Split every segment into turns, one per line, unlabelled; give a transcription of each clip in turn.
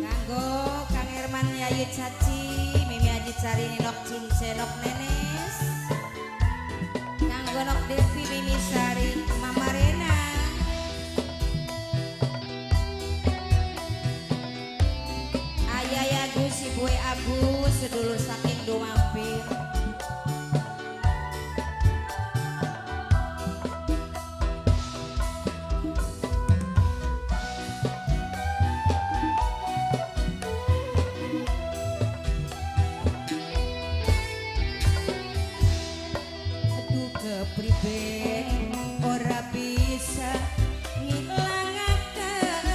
Kanggo Kang Herman Yayu Caci, Mimi Aji Cari Ninok Cince Nok Nenes. Kanggo Nok Devi Mimi Sari Mama Rena. Ayah Agus Ibu Agus sedulur saking do mampir. Kepriben ora bisa ngilangaken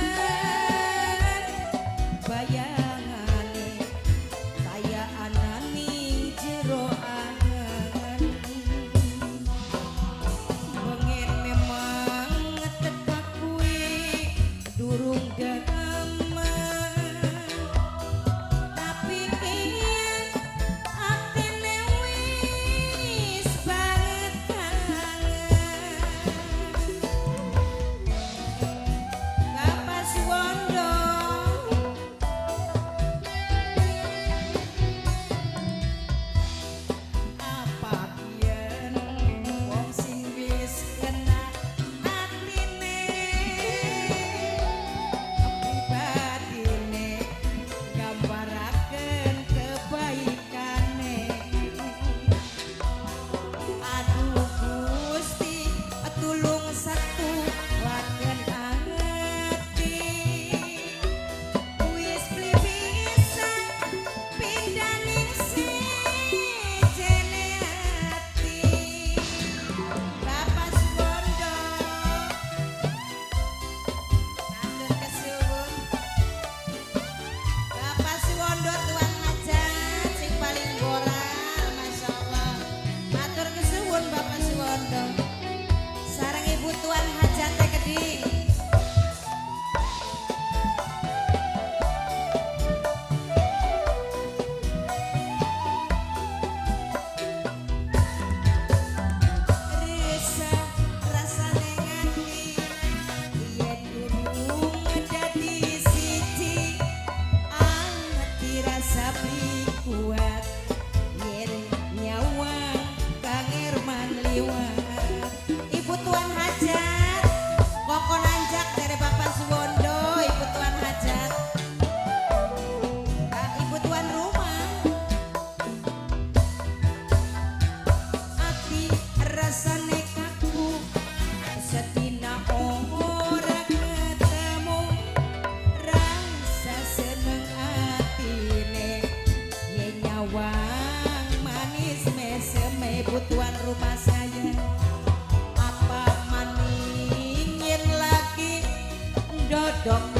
bayangane kaya ananing jero angen pengen memang ngetetak kuwi durung gaman tapi kian atene wis banget Kapas Wondo apa kian wong sing wis kena atine pribadine gambaraken kebaikane aduh Gusti tulung satu waken ati wis bisa pindaning sejene ati Bapak Suwondo matur kesuwun Bapak Suwondo tuan hajat sing paling moral masyaallah matur kesuwun Bapak Suwondo sareng ibu tuan hajat teh keding resah rasane ngati yen durung dadi siji ati rasa kuat yen nyawang Kang Herman liwat Ibu Tuan Hajat koko nanjak dari Bapak Suwondo Ibu Tuan Hajat Ibu Tuan rumah ati rasane kaku setina ora ketemu rasa seneng atine yen nyawang manis mesem Ibu Tuan rumah saya apa maning yen lagi dodok